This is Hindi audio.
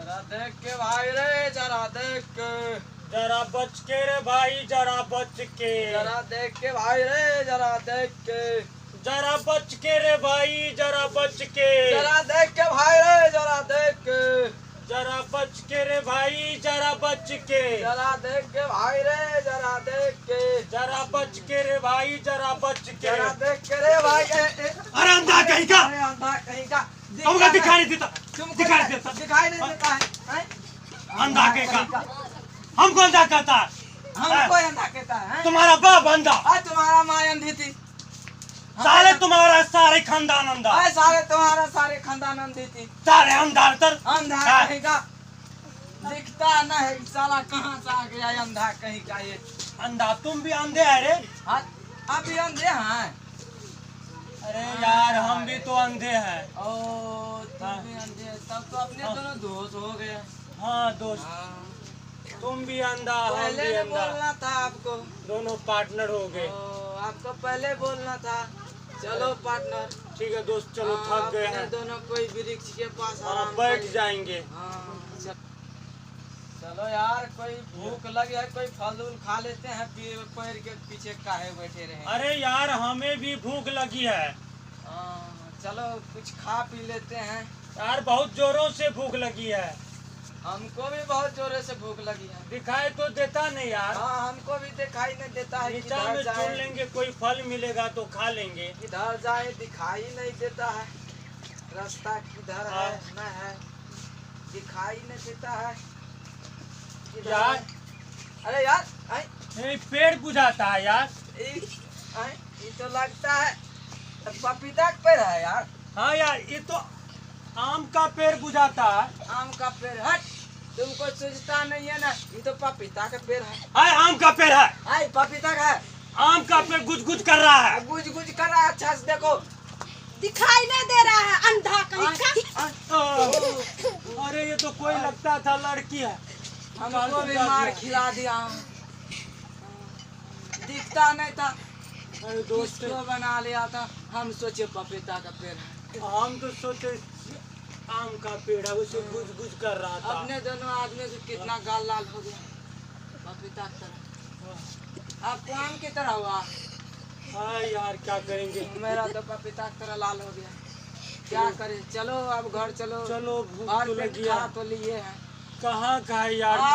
जरा देख के भाई रे, जरा देख के, जरा बच के रे भाई, जरा बच के, जरा देख के भाई रे, जरा देख के, जरा बच के रे भाई, जरा बच के, जरा देख के भाई रे, जरा देख के, जरा बच के रे भाई, जरा बच के, जरा देख के भाई रे, जरा देख के, जरा बच के रे भाई, जरा बच के, जरा देख के रे भाई। अरे अंधा कहीं का, अरे अंधा कहीं का, हमको दिखाई नहीं देता, तुमको दिखाई नहीं देता, दिखाई नहीं देता है? अंधा कहीं का, हमको अंधा कहता है, हमको अंधा कहता है? तुम्हारा बाप अंधा, तुम्हारा माँ अंधी थी, सारे तुम्हारा सारे खानदान अंधा, सारे तुम्हारा सारे खानदान अंधी थी, सारे अंधा तर अंधा कहीं का, दिखता न है साला, कहाँ से आ गया अंधा कहीं का ये अंधा। तुम भी अंधे है रे? अभी अंधे हैं? अरे यार हम भी तो अंधे हैं। ओ तुम भी अंधे, तब तो अपने दोनों दोस्त हो गए। हाँ दोस्त, तुम भी अंधा, हम पहले भी ने अंधा, बोलना था आपको, दोनों पार्टनर हो गए। आपको पहले बोलना था। चलो पार्टनर, ठीक है दोस्त, चलो थक गए हैं, दोनों कोई वृक्ष के पास आराम बैठ करें। जाएंगे। चलो यार, कोई भूख लगी है, कोई फल उल खा लेते हैं, पेड़ के पीछे काहे बैठे रहे। अरे यार हमें भी भूख लगी है, चलो कुछ खा पी लेते हैं। यार बहुत जोरों से भूख लगी है। हमको भी बहुत जोरों से भूख लगी है। दिखाई तो देता नहीं यार। हाँ, हमको भी दिखाई नहीं देता है। नीचा में छोड़ लेंगे, कोई फल मिलेगा तो खा लेंगे। किधर जाए दिखाई नहीं देता है, रास्ता किधर है न है, दिखाई नहीं देता है यार। अरे यार, ये पेड़ बुझाता है यार। ये तो लगता है पपीता का पेड़ है यार। हाँ यार, ये तो आम का पेड़ बुझाता है। आम का पेड़, हट, तुमको सोचता नहीं है ना, ये तो पपीता का पेड़ है। हाय आम का पेड़ है, हाय पपीता का है। आम का पेड़ गुज गुज कर रहा है, गुज गुज कर रहा है। अच्छा से देखो, दिखाई नहीं दे रहा है, अंधा कहीं का। अरे ये तो कोई लगता था लड़की है। हमको भी मार खिला दिया, दिखता नहीं था। अरे दोस्त, दोस्तों बना लिया था, हम सोचे पपीता का पेड़ है। हम तो सोचे आम का पेड़ है, उसे गुज गुज कर रहा था। अपने दोनों आदमी से कितना गाल लाल हो गया, पपीता की तरह। आपको आम की तरह हुआ? हाँ यार क्या करेंगे, मेरा तो पपीता की तरह लाल हो गया। क्या करें, चलो अब घर चलो। चलो भूख और तो पेट लगी है। खा तो लिए हैं। कहाँ का है यार।